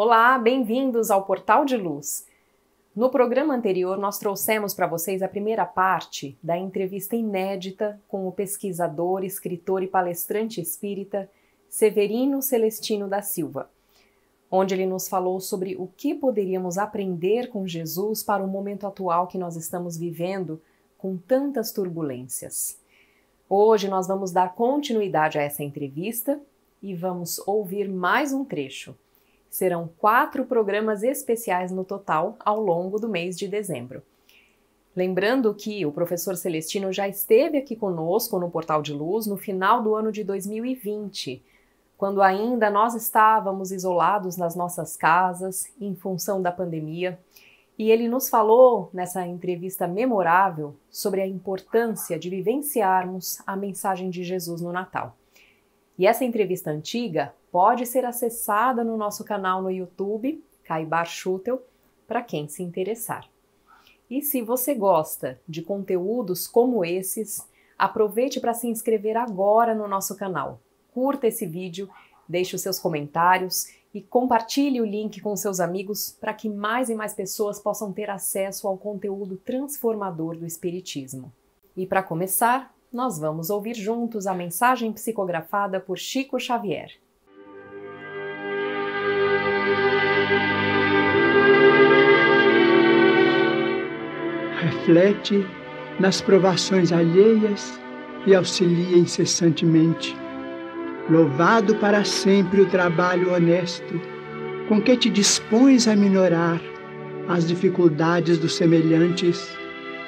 Olá, bem-vindos ao Portal de Luz. No programa anterior, nós trouxemos para vocês a primeira parte da entrevista inédita com o pesquisador, escritor e palestrante espírita Severino Celestino da Silva, onde ele nos falou sobre o que poderíamos aprender com Jesus para o momento atual que nós estamos vivendo com tantas turbulências. Hoje nós vamos dar continuidade a essa entrevista e vamos ouvir mais um trecho. Serão 4 programas especiais no total ao longo do mês de dezembro. Lembrando que o professor Celestino já esteve aqui conosco no Portal de Luz no final do ano de 2020, quando ainda nós estávamos isolados nas nossas casas em função da pandemia, e ele nos falou nessa entrevista memorável sobre a importância de vivenciarmos a mensagem de Jesus no Natal. E essa entrevista antiga pode ser acessada no nosso canal no YouTube, Caibar Schutel, para quem se interessar. E se você gosta de conteúdos como esses, aproveite para se inscrever agora no nosso canal. Curta esse vídeo, deixe os seus comentários e compartilhe o link com seus amigos para que mais e mais pessoas possam ter acesso ao conteúdo transformador do Espiritismo. E para começar, nós vamos ouvir juntos a mensagem psicografada por Chico Xavier. Reflete nas provações alheias e auxilia incessantemente. Louvado para sempre o trabalho honesto, com que te dispões a minorar as dificuldades dos semelhantes,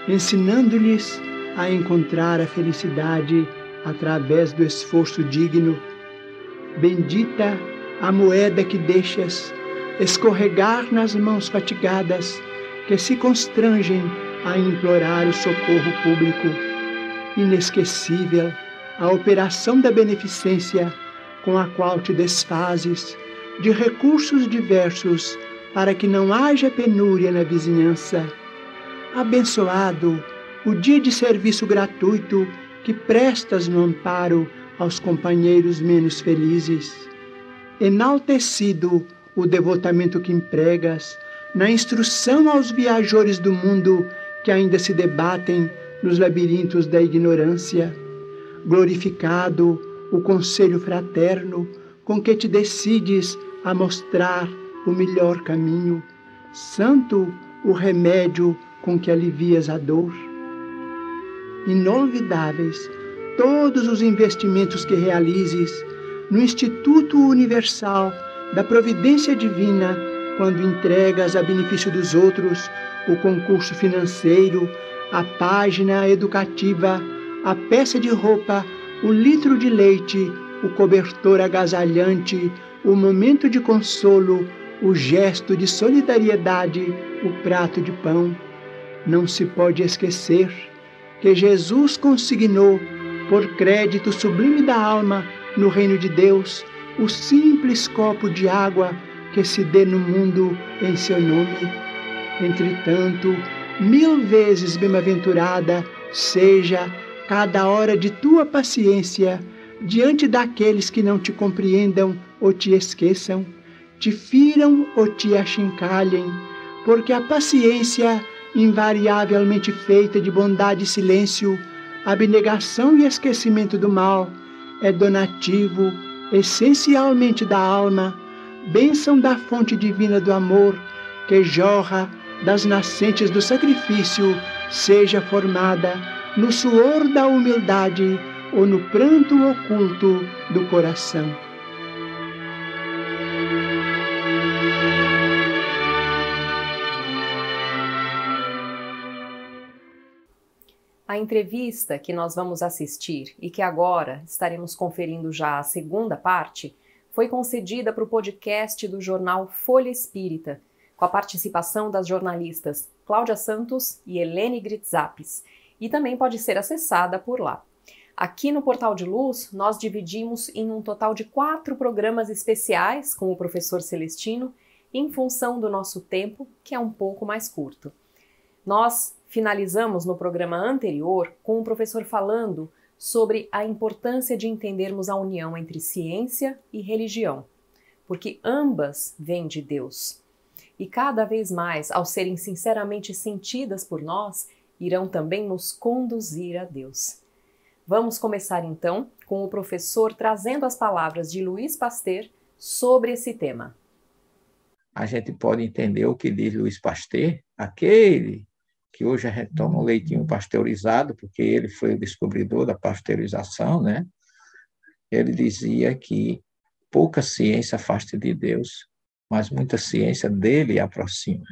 ensinando-lhes a encontrar a felicidade através do esforço digno. Bendita a moeda que deixas escorregar nas mãos fatigadas, que se constrangem a implorar o socorro público. Inesquecível a operação da beneficência com a qual te desfazes de recursos diversos para que não haja penúria na vizinhança. Abençoado o dia de serviço gratuito que prestas no amparo aos companheiros menos felizes. Enaltecido o devotamento que empregas na instrução aos viajores do mundo que ainda se debatem nos labirintos da ignorância. Glorificado o conselho fraterno com que te decides a mostrar o melhor caminho. Santo o remédio com que alivias a dor. Inolvidáveis todos os investimentos que realizes no Instituto Universal da Providência Divina, quando entregas a benefício dos outros o concurso financeiro, a página educativa, a peça de roupa, o litro de leite, o cobertor agasalhante, o momento de consolo, o gesto de solidariedade, o prato de pão. Não se pode esquecer que Jesus consignou, por crédito sublime da alma, no reino de Deus, o simples copo de água que se dê no mundo em seu nome. Entretanto, 1000 vezes bem-aventurada seja cada hora de tua paciência diante daqueles que não te compreendam ou te esqueçam, te firam ou te achincalhem, porque a paciência, invariavelmente feita de bondade e silêncio, abnegação e esquecimento do mal, é donativo essencialmente da alma, bênção da fonte divina do amor, que jorra das nascentes do sacrifício, seja formada no suor da humildade ou no pranto oculto do coração. A entrevista que nós vamos assistir e que agora estaremos conferindo já a segunda parte foi concedida para o podcast do jornal Folha Espírita, com a participação das jornalistas Cláudia Santos e Helene Gritzapis, e também pode ser acessada por lá. Aqui no Portal de Luz, nós dividimos em um total de 4 programas especiais com o professor Celestino, em função do nosso tempo, que é um pouco mais curto. Nós finalizamos no programa anterior com o professor falando sobre a importância de entendermos a união entre ciência e religião, porque ambas vêm de Deus. E cada vez mais, ao serem sinceramente sentidas por nós, irão também nos conduzir a Deus. Vamos começar então com o professor trazendo as palavras de Louis Pasteur sobre esse tema. A gente pode entender o que diz Louis Pasteur, aquele que hoje a gente toma um leitinho pasteurizado, porque ele foi o descobridor da pasteurização, né? Ele dizia que pouca ciência afasta de Deus, mas muita ciência dele aproxima.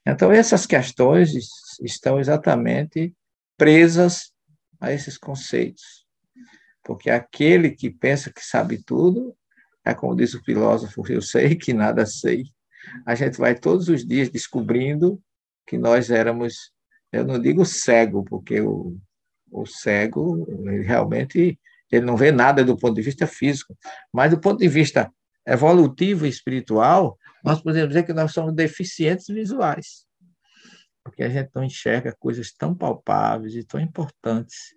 Então, essas questões estão exatamente presas a esses conceitos, porque aquele que pensa que sabe tudo, é como diz o filósofo, eu sei que nada sei. A gente vai todos os dias descobrindo que nós éramos, eu não digo cego, porque o cego realmente ele não vê nada do ponto de vista físico, mas do ponto de vista evolutivo e espiritual, nós podemos dizer que nós somos deficientes visuais, porque a gente não enxerga coisas tão palpáveis e tão importantes.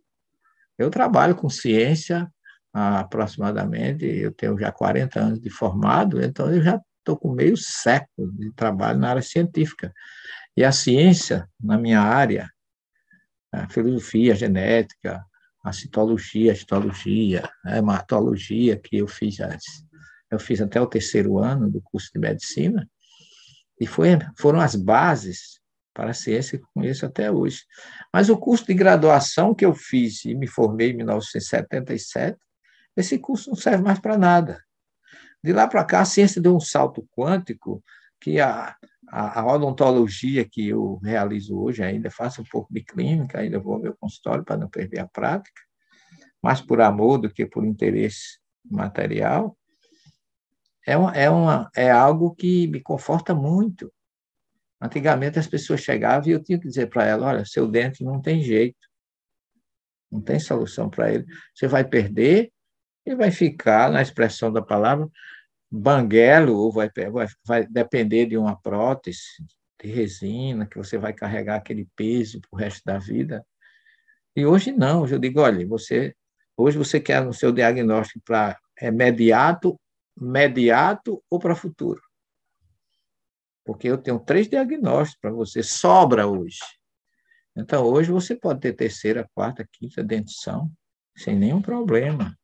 Eu trabalho com ciência há aproximadamente, eu tenho já 40 anos de formado, então eu já estou com meio século de trabalho na área científica. E a ciência, na minha área, a filosofia, a genética, a citologia, a histologia, a hematologia, que eu fiz antes. Eu fiz até o 3º ano do curso de medicina, e foram as bases para a ciência que eu conheço até hoje. Mas o curso de graduação que eu fiz e me formei em 1977, esse curso não serve mais para nada. De lá para cá, a ciência deu um salto quântico que a odontologia que eu realizo hoje, ainda faço um pouco de clínica, ainda vou ao meu consultório para não perder a prática, mais por amor do que por interesse material, é algo que me conforta muito. Antigamente as pessoas chegavam e eu tinha que dizer para ela, olha, seu dente não tem jeito, não tem solução para ele, você vai perder e vai ficar, na expressão da palavra, banguelo, ou vai depender de uma prótese de resina, que você vai carregar aquele peso para o resto da vida. E hoje não, hoje eu digo, olha, hoje você quer no seu diagnóstico para imediato ou para futuro. Porque eu tenho 3 diagnósticos para você, sobra hoje. Então, hoje você pode ter 3ª, 4ª, 5ª dentição, sem nenhum problema.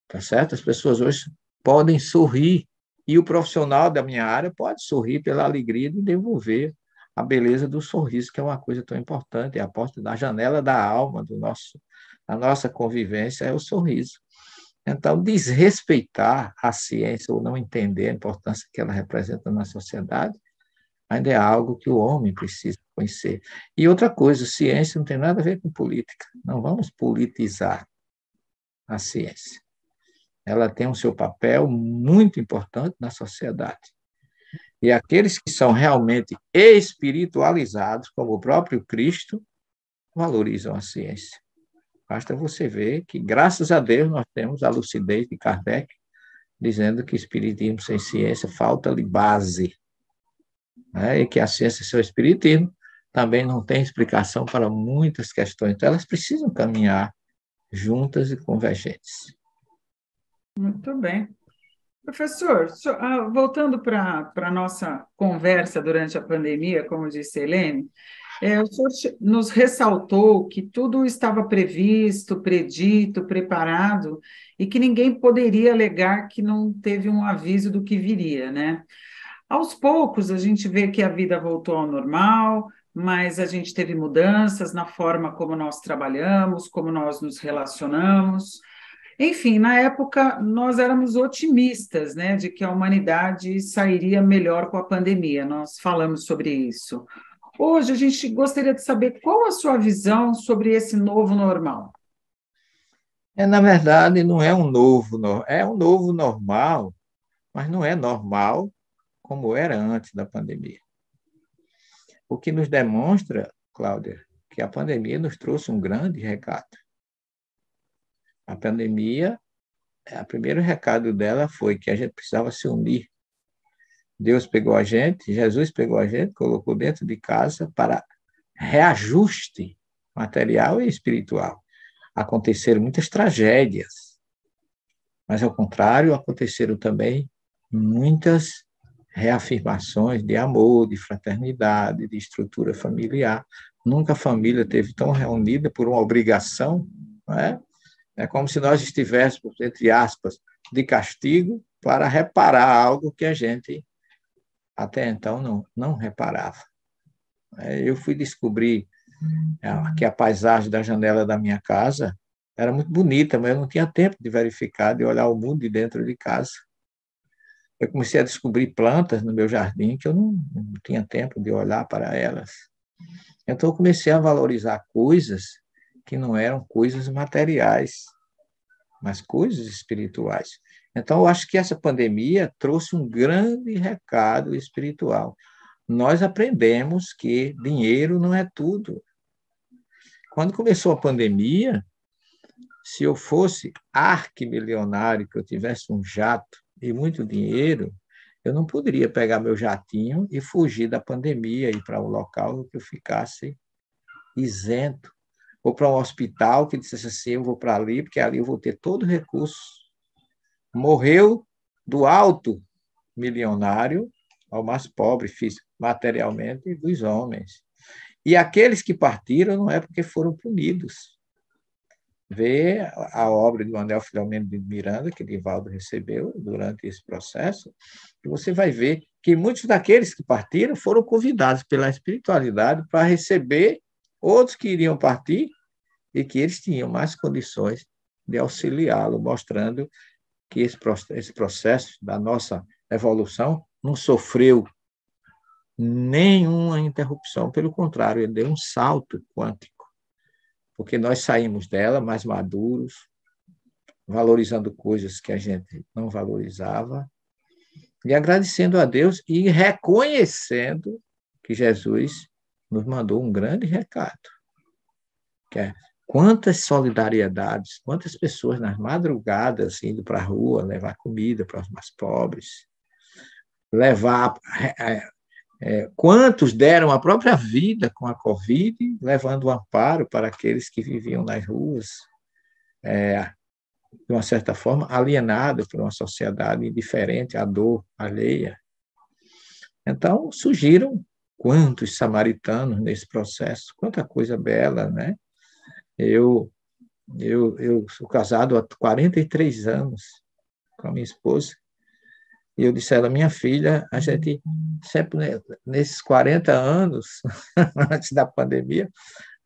Tá certo? As pessoas hoje podem sorrir, e o profissional da minha área pode sorrir pela alegria de devolver a beleza do sorriso, que é uma coisa tão importante, é a porta da janela da alma, da nossa convivência, é o sorriso. Então, desrespeitar a ciência ou não entender a importância que ela representa na sociedade, ainda é algo que o homem precisa conhecer. E outra coisa, ciência não tem nada a ver com política. Não vamos politizar a ciência. Ela tem o seu papel muito importante na sociedade. E aqueles que são realmente espiritualizados, como o próprio Cristo, valorizam a ciência. Basta você ver que, graças a Deus, nós temos a lucidez de Kardec, dizendo que espiritismo sem ciência falta-lhe base, né? E que a ciência sem o espiritismo também não tem explicação para muitas questões. Então, elas precisam caminhar juntas e convergentes. Muito bem. Professor, voltando para a nossa conversa durante a pandemia, como disse a Helene, o senhor nos ressaltou que tudo estava previsto, predito, preparado, e que ninguém poderia alegar que não teve um aviso do que viria, né? Aos poucos, a gente vê que a vida voltou ao normal, mas a gente teve mudanças na forma como nós trabalhamos, como nós nos relacionamos. Enfim, na época, nós éramos otimistas, né, de que a humanidade sairia melhor com a pandemia. Nós falamos sobre isso. Hoje, a gente gostaria de saber qual a sua visão sobre esse novo normal. Na verdade, não é é um novo normal, mas não é normal como era antes da pandemia. O que nos demonstra, Cláudia, que a pandemia nos trouxe um grande recado. A pandemia, o primeiro recado dela foi que a gente precisava se unir. Deus pegou a gente, Jesus pegou a gente, colocou dentro de casa para reajuste material e espiritual. Aconteceram muitas tragédias. Mas, ao contrário, aconteceram também muitas reafirmações de amor, de fraternidade, de estrutura familiar. Nunca a família esteve tão reunida por uma obrigação, não é? É como se nós estivéssemos, entre aspas, de castigo para reparar algo que a gente até então não reparava. Eu fui descobrir que a paisagem da janela da minha casa era muito bonita, mas eu não tinha tempo de verificar, de olhar o mundo de dentro de casa. Eu comecei a descobrir plantas no meu jardim que eu não tinha tempo de olhar para elas. Então, eu comecei a valorizar coisas que não eram coisas materiais, mas coisas espirituais. Então, eu acho que essa pandemia trouxe um grande recado espiritual. Nós aprendemos que dinheiro não é tudo. Quando começou a pandemia, se eu fosse arquimilionário, que eu tivesse um jato e muito dinheiro, eu não poderia pegar meu jatinho e fugir da pandemia, ir para um local que eu ficasse isento, ou para um hospital que dissesse assim, eu vou para ali, porque ali eu vou ter todo o recurso. Morreu do alto milionário ao mais pobre, materialmente, dos homens. E aqueles que partiram não é porque foram punidos. Vê a obra de Manuel Filomeno de Miranda, que Divaldo recebeu durante esse processo, e você vai ver que muitos daqueles que partiram foram convidados pela espiritualidade para receber outros que iriam partir e que eles tinham mais condições de auxiliá-lo, mostrando que esse processo da nossa evolução não sofreu nenhuma interrupção, pelo contrário, ele deu um salto quântico, porque nós saímos dela mais maduros, valorizando coisas que a gente não valorizava, e agradecendo a Deus e reconhecendo que Jesus nos mandou um grande recado, que é quantas solidariedades, quantas pessoas nas madrugadas indo para a rua levar comida para os mais pobres, quantos deram a própria vida com a Covid, levando o amparo para aqueles que viviam nas ruas, de uma certa forma, alienados por uma sociedade indiferente à dor alheia. Então, surgiram quantos samaritanos nesse processo, quanta coisa bela, né? Eu sou casado há 43 anos com a minha esposa, e eu disse a ela, minha filha, a gente sempre, nesses 40 anos, antes da pandemia,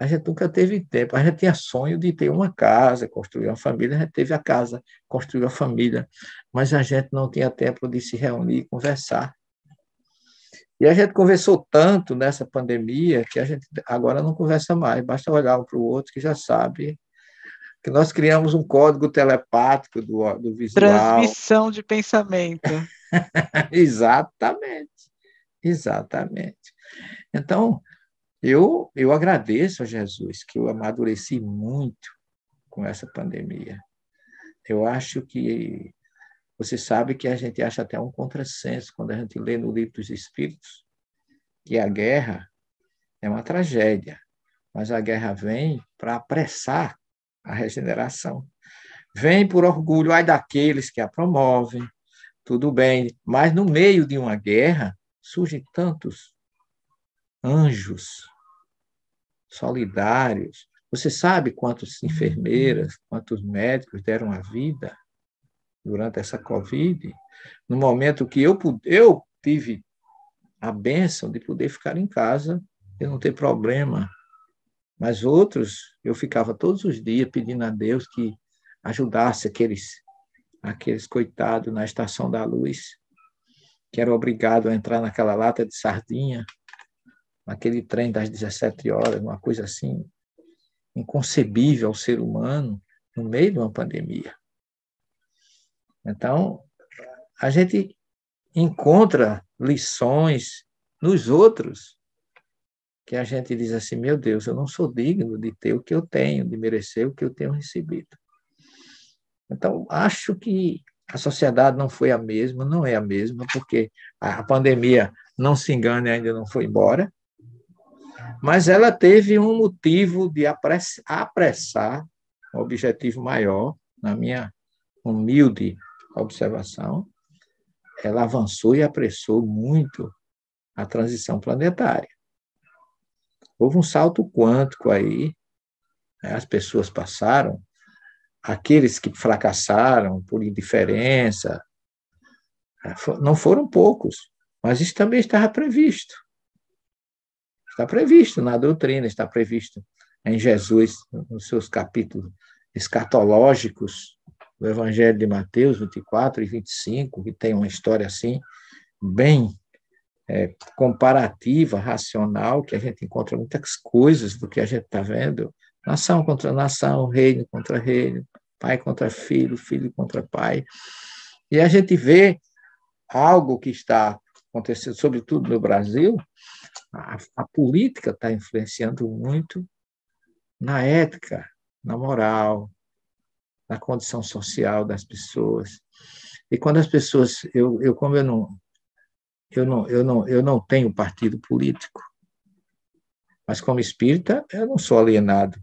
a gente nunca teve tempo. A gente tinha sonho de ter uma casa, construir uma família, a gente teve a casa, construiu a família, mas a gente não tinha tempo de se reunir e conversar. E a gente conversou tanto nessa pandemia que a gente agora não conversa mais, basta olhar um para o outro que já sabe que nós criamos um código telepático do visual. Transmissão de pensamento. Exatamente, exatamente. Então, eu agradeço a Jesus, que eu amadureci muito com essa pandemia. Eu acho que, você sabe que a gente acha até um contrassenso quando a gente lê no Livro dos Espíritos que a guerra é uma tragédia, mas a guerra vem para apressar a regeneração. Vem por orgulho, ai daqueles que a promovem, tudo bem, mas no meio de uma guerra surgem tantos anjos solidários. Você sabe quantas enfermeiras, quantos médicos deram a vida durante essa Covid? No momento que eu tive a bênção de poder ficar em casa e não ter problema, mas outros, eu ficava todos os dias pedindo a Deus que ajudasse aqueles coitados na Estação da Luz, que eram obrigados a entrar naquela lata de sardinha, naquele trem das 17 horas, uma coisa assim, inconcebível ao ser humano, no meio de uma pandemia. Então, a gente encontra lições nos outros, que a gente diz assim, meu Deus, eu não sou digno de ter o que eu tenho, de merecer o que eu tenho recebido. Então, acho que a sociedade não foi a mesma, não é a mesma, porque a pandemia, não se engane, ainda não foi embora, mas ela teve um motivo de apressar um objetivo maior, na minha humilde observação, ela avançou e apressou muito a transição planetária. Houve um salto quântico aí, né? As pessoas passaram, aqueles que fracassaram por indiferença, não foram poucos, mas isso também estava previsto. Está previsto na doutrina, está previsto em Jesus, nos seus capítulos escatológicos do Evangelho de Mateus 24 e 25, que tem uma história assim, bem comparativa, racional, que a gente encontra muitas coisas do que a gente está vendo, nação contra nação, reino contra reino, pai contra filho, filho contra pai, e a gente vê algo que está acontecendo, sobretudo no Brasil, a política está influenciando muito na ética, na moral, na condição social das pessoas. E quando as pessoas, como eu não tenho partido político, mas como espírita eu não sou alienado.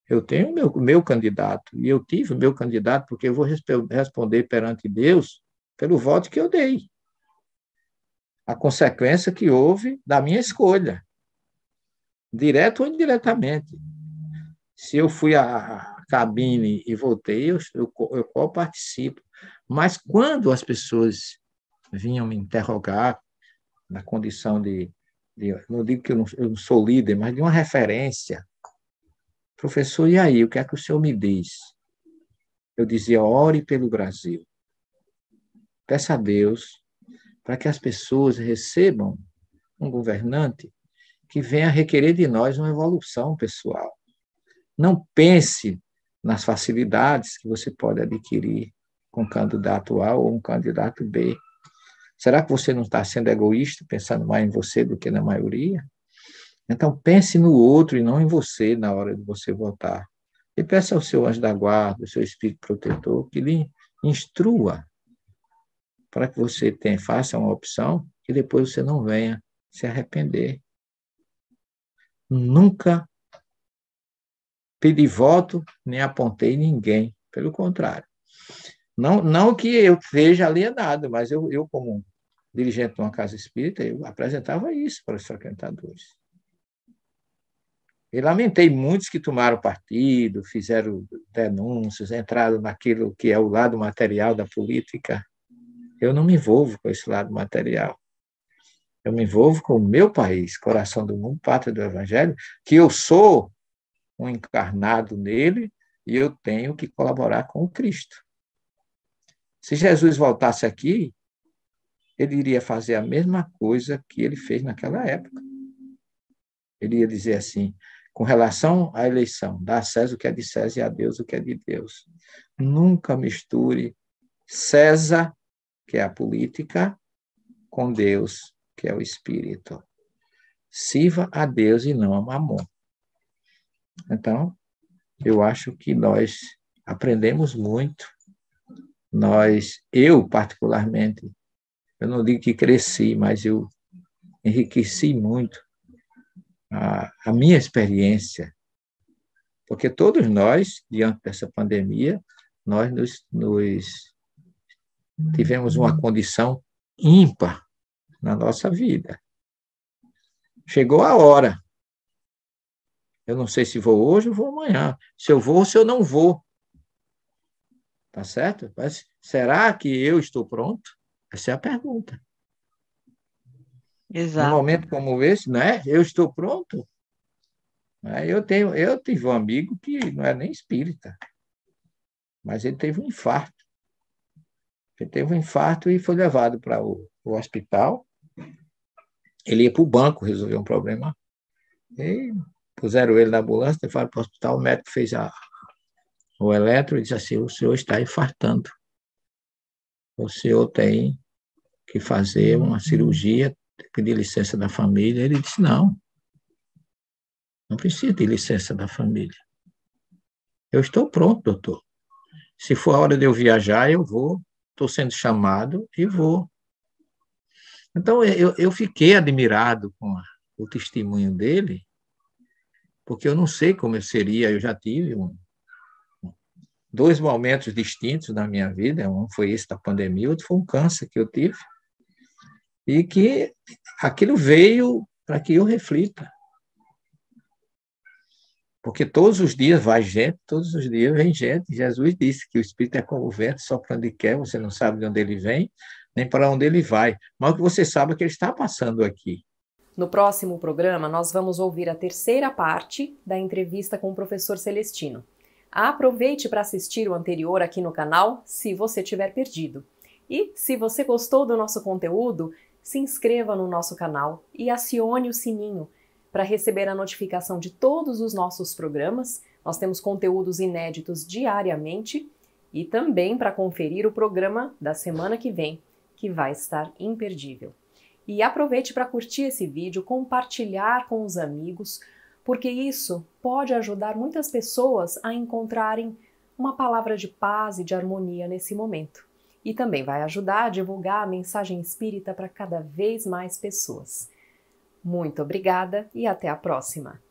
Eu tenho o meu candidato, e eu tive o meu candidato porque eu vou responder perante Deus pelo voto que eu dei. A consequência que houve da minha escolha, direto ou indiretamente. Se eu fui à cabine e voltei, eu participo. Mas quando as pessoas vinham me interrogar na condição não digo que eu não sou líder, mas de uma referência, professor, e aí, o que é que o senhor me diz? Eu dizia, ore pelo Brasil. Peça a Deus para que as pessoas recebam um governante que venha requerer de nós uma evolução pessoal. Não pense nas facilidades que você pode adquirir com um candidato A ou um candidato B. Será que você não está sendo egoísta, pensando mais em você do que na maioria? Então, pense no outro e não em você na hora de você votar. E peça ao seu anjo da guarda, ao seu espírito protetor, que lhe instrua para que você faça uma opção e depois você não venha se arrepender. Nunca pedi voto, nem apontei ninguém. Pelo contrário. Não que eu seja alienado, mas eu como dirigente de uma casa espírita, eu apresentava isso para os frequentadores. E lamentei muitos que tomaram partido, fizeram denúncias, entraram naquilo que é o lado material da política. Eu não me envolvo com esse lado material. Eu me envolvo com o meu país, coração do mundo, pátria do Evangelho, que eu sou um encarnado nele e eu tenho que colaborar com o Cristo. Se Jesus voltasse aqui, ele iria fazer a mesma coisa que ele fez naquela época. Ele ia dizer assim, com relação à eleição, dá a César o que é de César e a Deus o que é de Deus. Nunca misture César, que é a política, com Deus, que é o espírito. Sirva a Deus e não a Mamon. Então, eu acho que nós aprendemos muito. Eu particularmente, eu não digo que cresci, mas eu enriqueci muito a minha experiência, porque todos nós, diante dessa pandemia, nós tivemos uma condição ímpar na nossa vida. Chegou a hora. Eu não sei se vou hoje ou vou amanhã. Se eu vou ou se eu não vou. Tá certo? Mas será que eu estou pronto? Essa é a pergunta. Exato. Num momento como esse, né? Eu estou pronto? Eu tive um amigo que não é nem espírita, mas ele teve um infarto. Ele teve um infarto e foi levado para o hospital. Ele ia para o banco resolver um problema. E puseram ele na ambulância, levaram para o hospital, o médico fez o eletro e disse assim, o senhor está infartando. O senhor tem que fazer uma cirurgia, pedir licença da família. Ele disse, não precisa de licença da família. Eu estou pronto, doutor. Se for a hora de eu viajar, eu vou. Estou sendo chamado e vou. Então, eu fiquei admirado com o testemunho dele, porque eu não sei como eu seria, eu já tive 2 momentos distintos na minha vida, um foi esse da pandemia, outro foi um câncer que eu tive, e que aquilo veio para que eu reflita. Porque todos os dias vai gente, todos os dias vem gente. Jesus disse que o Espírito é como o vento, sopra onde quer, você não sabe de onde ele vem, nem para onde ele vai. Mas o que você sabe é que ele está passando aqui. No próximo programa, nós vamos ouvir a terceira parte da entrevista com o professor Celestino. Aproveite para assistir o anterior aqui no canal, se você tiver perdido. E, se você gostou do nosso conteúdo, se inscreva no nosso canal e acione o sininho para receber a notificação de todos os nossos programas. Nós temos conteúdos inéditos diariamente e também para conferir o programa da semana que vem, que vai estar imperdível. E aproveite para curtir esse vídeo, compartilhar com os amigos, porque isso pode ajudar muitas pessoas a encontrarem uma palavra de paz e de harmonia nesse momento. E também vai ajudar a divulgar a mensagem espírita para cada vez mais pessoas. Muito obrigada e até a próxima!